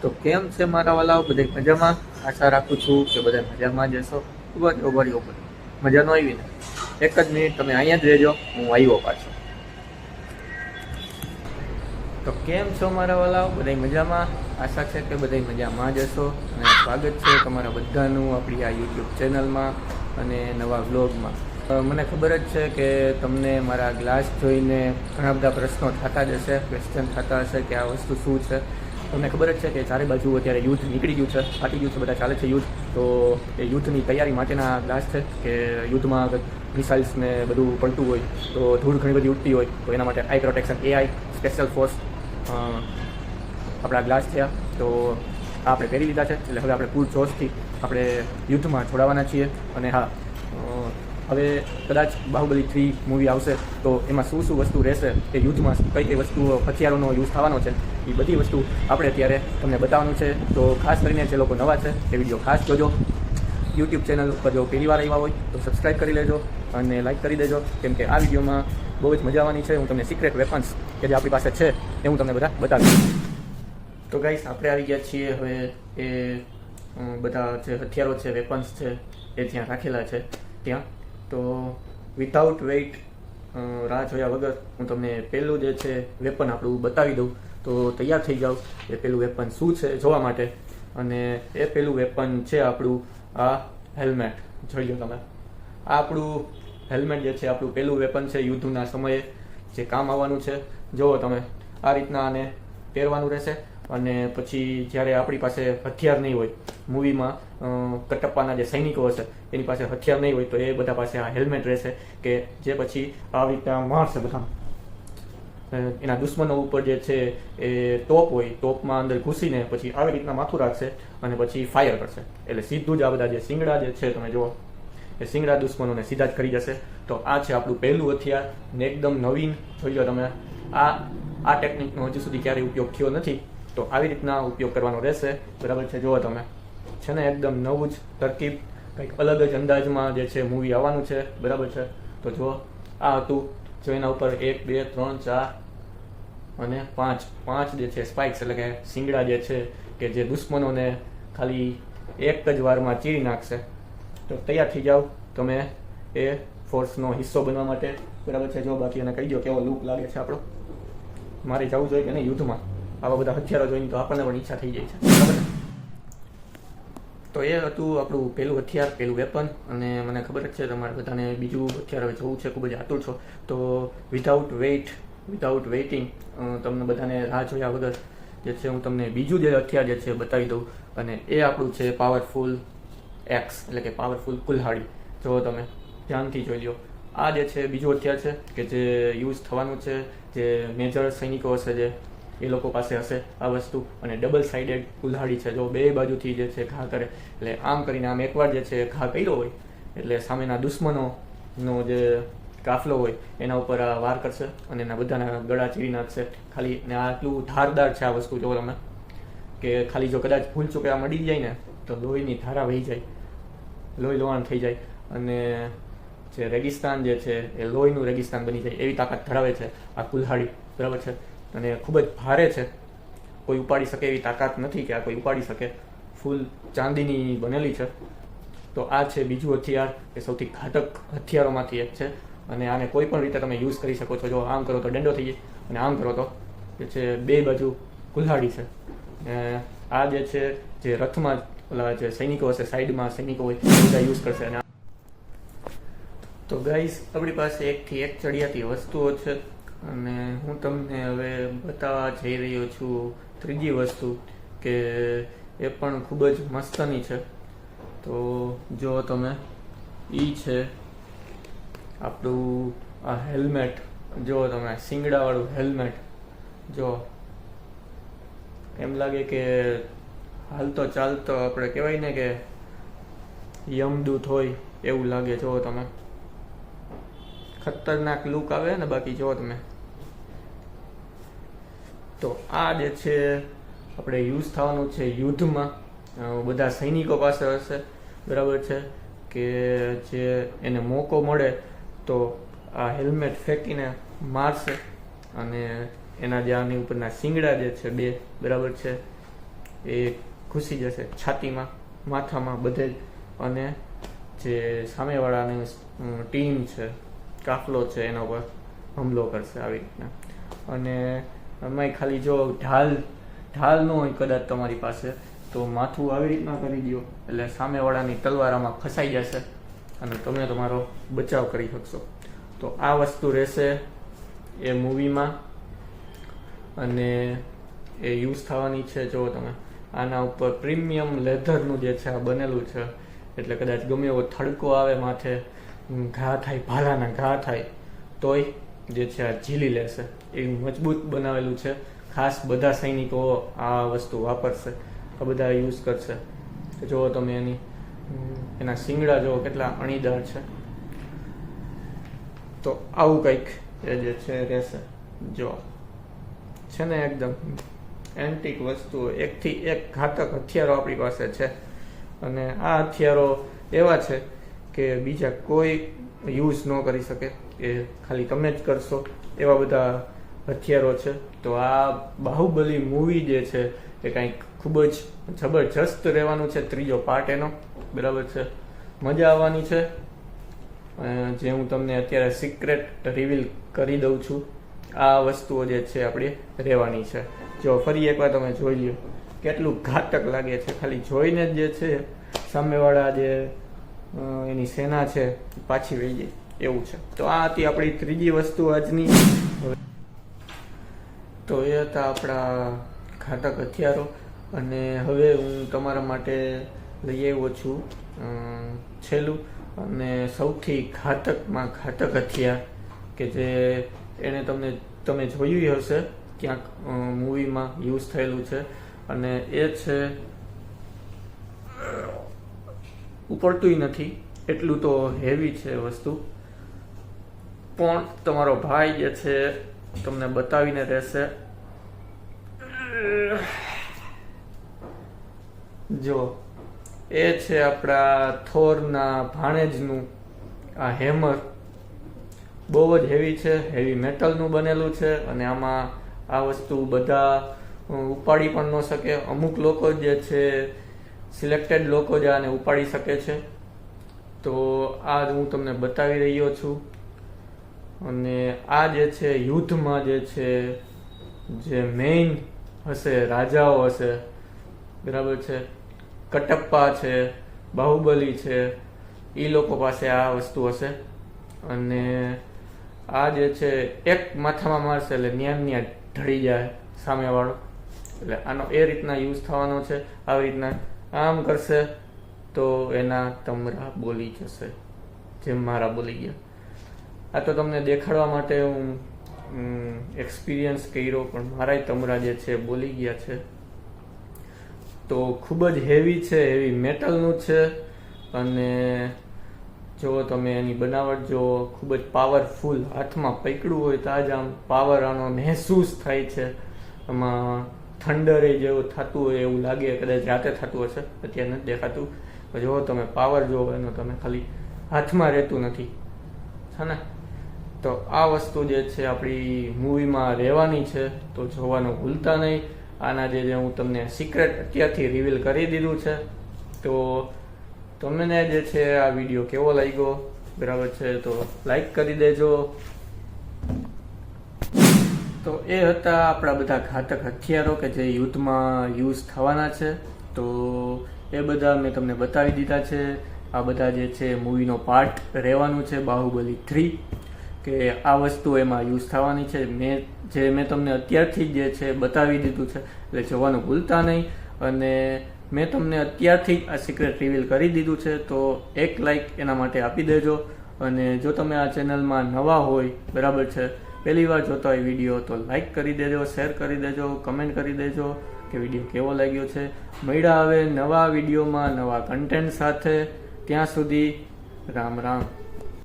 તો કેમ છે મારા વાલાઓ, બધા મજામાં? આશા રાખું છું કે બધા મજામાં જ હશો. ખૂબ જ ઓગળી મજા ન આવી ને? એક જ મિનિટ તમે અહીંયા જ રહેજો, હું આવ્યો પાછો. તો કેમ છો મારા વાલાઓ, બધા મજામાં? આશા છે કે બધા મજામાં જ હશો. અને સ્વાગત છે તમારા બધાનું આપણી આ યુટ્યુબ ચેનલમાં અને નવા વ્લોગમાં. મને ખબર જ છે કે તમને મારા ગ્લાસ જોઈને ઘણા બધા પ્રશ્નો થતા જ હશે, ક્વેશ્ચન થતા હશે કે આ વસ્તુ શું છે. તમને ખબર જ છે કે ચારે બાજુ અત્યારે યુદ્ધ નીકળી ગયું છે, ફાટી ગયું છે, બધા ચાલે છે યુદ્ધ. તો એ યુદ્ધની તૈયારી માટેના ગ્લાસ છે કે યુદ્ધમાં મિસાઇલ્સ ને બધું પડતું હોય તો ધૂળ ઘણી બધી ઉડતી હોય તો એના માટે આઈ પ્રોટેક્શન એઆઈ સ્પેશિયલ ફોર્સ આપણા ગ્લાસ થયા. તો આ આપણે પહેરી લીધા છે, એટલે હવે આપણે પૂર જોશથી આપણે યુદ્ધમાં જોડાવાના છીએ. અને હા, હવે કદાચ બાહુબલી 3 મૂવી આવશે તો એમાં શું શું વસ્તુ રહેશે, એ યુદ્ધમાં કઈ કઈ વસ્તુઓ હથિયારોનો યુઝ થવાનો છે, એ બધી વસ્તુ આપણે અત્યારે તમને બતાવવાનું છે. તો ખાસ કરીને જે લોકો નવા છે એ વિડીયો ખાસ જોજો. યુટ્યુબ ચેનલ ઉપર જો પહેલી વાર આવ્યા હોય તો સબસ્ક્રાઈબ કરી લેજો અને લાઈક કરી દેજો, કેમ કે આ વિડીયોમાં બહુ જ મજા આવવાની છે. હું તમને સિક્રેટ વેપન્સ કે જે આપણી પાસે છે એ હું તમને બધા બતાવીશ. તો ગાઈસ, આપણે આવી ગયા છીએ હવે એ બધા જે હથિયારો છે, વેપન્સ છે, એ જ્યાં રાખેલા છે ત્યાં. તો વિધાઉટ વેઇટ રાહ જોયા વગર હું તમને પહેલું જે છે વેપન આપણું બતાવી દઉં. તો તૈયાર થઈ જાઓ એ પહેલું વેપન શું છે જોવા માટે. અને એ પહેલું વેપન છે આપણું આ હેલ્મેટ. જોઈ લો તમે, આ આપણું હેલ્મેટ જે છે આપણું પહેલું વેપન છે યુદ્ધના સમયે જે કામ આવવાનું છે. જુઓ તમે, આ રીતના આને પહેરવાનું રહેશે. અને પછી જ્યારે આપણી પાસે હથિયાર નહીં હોય, મૂવીમાં કટપ્પાના જે સૈનિકો હશે એની પાસે હથિયાર નહીં હોય તો એ બધા પાસે આ હેલ્મેટ રહેશે કે જે પછી આવી રીતના મારશે બધા એના દુશ્મનો ઉપર. જે છે એ ટોપ હોય, ટોપમાં અંદર ઘૂસીને પછી આવી રીતના માથું રાખશે અને પછી ફાયર કરશે. એટલે સીધું જ આ બધા જે શિંગડા જે છે તમે જુઓ, એ શિંગડા દુશ્મનોને સીધા જ કરી જશે. તો આ છે આપણું પહેલું હથિયાર ને એકદમ નવીન. જોઈ લો તમે, આ ટેકનિકનો હજુ સુધી ક્યારેય ઉપયોગ થયો નથી. તો આવી રીતના ઉપયોગ કરવાનો રહેશે, બરાબર છે. જુઓ તમે, છે ને એકદમ નવું જ તરકીબ, કંઈક અલગ જ અંદાજમાં જે છે મૂવી આવવાનું છે, બરાબર છે. તો જુઓ, આ હતું. જો એના ઉપર 1 2 3 4 અને 5 જે છે સ્પાઇક્સ, એટલે કે શિંગડા જે છે કે જે દુશ્મનોને ખાલી એક જ વારમાં ચીરી નાખશે. તો તૈયાર થઈ જાઓ તમે એ ફોર્સનો હિસ્સો બનવા માટે, બરાબર છે. જો બાકી એને કહી દો કેવો લુક લાગે છે આપણો. મારે જવું જોઈએ કે નહીં યુદ્ધમાં? આવા બધા હથિયારો જોઈને તો આપણને પણ ઈચ્છા થઈ જાય છે, બરાબર. તો એ હતું આપણું પહેલું હથિયાર, પહેલું વેપન. અને મને ખબર જ છે તમારે બધાને બીજું હથિયાર હવે જોવું છે, ખૂબ જ આતુર છો. તો વિધાઉટ વેઇટિંગ તમને બધાને રાહ જોયા વગર જે છે હું તમને બીજું જે હથિયાર જે છે બતાવી દઉં. અને એ આપણું છે પાવરફુલ એક્સ, એટલે કે પાવરફુલ કુલ્હાડી. જો તમે ધ્યાનથી જોઈ લો, આ જે છે બીજું હથિયાર છે કે જે યુઝ થવાનું છે. જે મેજર સૈનિકો હશે જે એ લોકો પાસે હશે આ વસ્તુ. અને ડબલ સાઇડેડ કુલ્હાડી છે. જો બે બાજુથી જે છે ઘા કરે, એટલે આમ કરીને આમ એકવાર જે છે ઘા કર્યો હોય એટલે સામેના દુશ્મનોનો જે કાફલો હોય એના ઉપર આ વાર કરશે અને એના બધાના ગળા ચીરી નાખશે. ખાલી ને આટલું ધારદાર છે આ વસ્તુ. જો તમે, કે ખાલી જો કદાચ ભૂલ ચૂકે આ મળી જાય ને તો લોહીની ધારા વહી જાય, લોહી લોહાણ થઈ જાય. અને જે રેગિસ્તાન જે છે એ લોહીનું રેગિસ્તાન બની જાય એવી તાકાત ધરાવે છે આ કુલ્હાડી, બરાબર છે. અને ખૂબ જ ભારે છે, કોઈ ઉપાડી શકે એવી તાકાત નથી કે આ કોઈ ઉપાડી શકે. ફૂલ ચાંદીની બનેલી છે. તો આ છે બીજું હથિયાર કે સૌથી ઘાતક હથિયારોમાંથી એક છે. અને આને કોઈ પણ રીતે તમે યુઝ કરી શકો છો. જો આમ કરો તો દંડો થઈ જાય અને આમ કરો તો જે છે બે બાજુ કુલ્હાડી છે. આ જે છે જે રથમાં ઓલા જે સૈનિકો હશે, સાઈડમાં સૈનિકો હોય એ બધા યુઝ કરશે. અને તો ગાઈસ, આપણી પાસે એકથી એક ચડિયાતી વસ્તુઓ છે. અને હું તમને હવે બતાવવા જઈ રહ્યો છું ત્રીજી વસ્તુ, કે એ પણ ખૂબ જ મસ્તની છે. તો જો તમે, ઈ છે આપણું આ હેલ્મેટ. જો તમે, શિંગડાવાળું હેલ્મેટ. જો એમ લાગે કે હાલતો ચાલતો આપણે કહેવાય ને કે યમદૂત હોય એવું લાગે. જો તમે, ખતરનાક લુક આવે ને. બાકી જો તમે, તો આ જે છે આપણે યુઝ થવાનું છે યુદ્ધમાં. બધા સૈનિકો પાસે હશે, બરાબર છે, કે જે એને મોકો મળે તો આ હેલ્મેટ ફેંકીને મારશે. અને એના જે આની ઉપરના શિંગડા જે છે બે, બરાબર છે, એ ઘૂસી જશે છાતીમાં, માથામાં, બધે જ. અને જે સામેવાળાની ટીમ છે, કાફલો છે, એના ઉપર હુમલો કરશે આવી રીતના. અને એમાંય ખાલી જો ઢાલ ન હોય કદાચ તમારી પાસે, તો માથું આવી રીતના કરી દો એટલે સામેવાળાની તલવાર આમાં ફસાઈ જશે અને તમે તમારો બચાવ કરી શકશો. તો આ વસ્તુ રહેશે એ મૂવીમાં અને એ યુઝ થવાની છે. જો તમે આના ઉપર પ્રીમિયમ લેધરનું જે છે આ બનેલું છે, એટલે કદાચ ગમે એવો થડકો આવે માથે, ઘા થાય, ભાલાના ઘા થાય, તોય જે છે આ ઝીલી લેશે. એ મજબૂત બનાવેલું છે. ખાસ બધા સૈનિકો આ વસ્તુ વાપરશે, આ બધા યુઝ કરશે. જો તમે એના શિંગડા જો કેટલા અણીદાર છે. તો આવું કંઈક એ જે છે રહેશે. જો છે ને એકદમ એન્ટિક વસ્તુઓ, એકથી એક ઘાતક હથિયારો આપણી પાસે છે. અને આ હથિયારો એવા છે કે બીજા કોઈ યુઝ ન કરી શકે, એ ખાલી તમે જ કરશો, એવા બધા હથિયારો છે. તો આ બાહુબલી મૂવી જે છે એ કંઈક ખૂબ જ જબરજસ્ત રહેવાનું છે. 3જો પાર્ટ એનો, બરાબર છે, મજા આવવાની છે. જે હું તમને અત્યારે સિક્રેટ રિવીલ કરી દઉં છું, આ વસ્તુઓ જે છે આપણી રહેવાની છે. જો ફરી એકવાર તમે જોઈ લ્યો કેટલું ઘાતક લાગે છે. ખાલી જોઈને જ જે છે સામેવાળા જે એની સેના છે પાછી વહી જાય એવું છે. તો આ હતી આપણી ત્રીજી વસ્તુ આજની. તો એ હતા આપણા ઘાતક હથિયારો. અને હવે હું તમારા માટે લઈ આવ્યો છું છેલ્લું અને સૌથી ઘાતકમાં ઘાતક હથિયાર કે જે એને તમે જોયું હશે ક્યાંક મૂવીમાં યુઝ થયેલું છે. અને એ છે, ઉપડતુંય નથી એટલું તો હેવી છે વસ્તુ, પણ તમારો ભાઈ જે છે તમને બતાવીને રહેશે. જો એ છે આપણા થોરના ભાણેજનું આ હેમર. બહુ જ હેવી છે, હેવી મેટલનું બનેલું છે. અને આમાં આ વસ્તુ બધા ઉપાડી પણ ન શકે. અમુક લોકો જે છે, સિલેક્ટેડ લોકો જ આને ઉપાડી શકે છે. તો આ હું તમને બતાવી રહ્યો છું. અને આ જે છે યુદ્ધમાં જે છે, જે મેઇન હશે, રાજાઓ હશે, બરાબર છે, કટપ્પા છે, બાહુબલી છે, એ લોકો પાસે આ વસ્તુ હશે. અને આ જે છે એક માથામાં મારશે એટલે ન્યા ઢળી જાય સામેવાળો. એટલે આનો એ રીતના યુઝ થવાનો છે. આવી રીતના આમ કરશે તો એના તમરા બોલી જશે, જેમ મારા બોલી ગયા. આ તો તમને દેખાડવા માટે હું એક્સપિરિયન્સ કર્યો, પણ મારાય તમરા જે છે બોલી ગયા છે. તો ખૂબ જ હેવી છે, હેવી મેટલનું છે. અને જો તમે એની બનાવટ જો ખૂબ જ પાવરફુલ, હાથમાં પકડવું હોય તો જ આમ પાવર આનો મહેસૂસ થાય છે. આમાં થંડરે જેવું થતું હોય એવું લાગે, કદાચ રાતે થતું હશે, અત્યારે નથી દેખાતું. જો તમે પાવર જોવો એનો, તમે ખાલી હાથમાં રહેતું નથી, છે ને. તો આ વસ્તુ જે છે આપણી મૂવીમાં રહેવાની છે, તો જોવાનું ભૂલતા નહીં. આના જે હું તમને સિક્રેટ અત્યારથી રિવીલ કરી દીધું છે. તો તમને જે છે આ વિડીયો કેવો લાગ્યો, બરાબર છે, તો લાઈક કરી દેજો. તો એ હતા આપણા બધા ઘાતક હથિયારો કે જે યુદ્ધમાં યુઝ થવાના છે. તો એ બધા મેં તમને બતાવી દીધા છે. આ બધા જે છે મૂવીનો પાર્ટ રહેવાનું છે બાહુબલી 3, કે આ વસ્તુ એમાં યુઝ થવાની છે. મેં તમને અત્યારથી જે છે બતાવી દીધું છે, એટલે જોવાનું ભૂલતા નહીં. અને મેં તમને અત્યારથી આ સિક્રેટ રિવીલ કરી દીધું છે, તો એક લાઈક એના માટે આપી દેજો. અને જો તમે આ ચેનલમાં નવા હોય, બરાબર છે, પહેલી વાર જોતા હોય વિડીયો, તો લાઈક કરી દેજો, શેર કરી દેજો, કમેન્ટ કરી દેજો કે વિડીયો કેવો લાગ્યો છે. મળ્યા હવે નવા વિડીયોમાં નવા કન્ટેન્ટ સાથે. ત્યાં સુધી રામ રામ.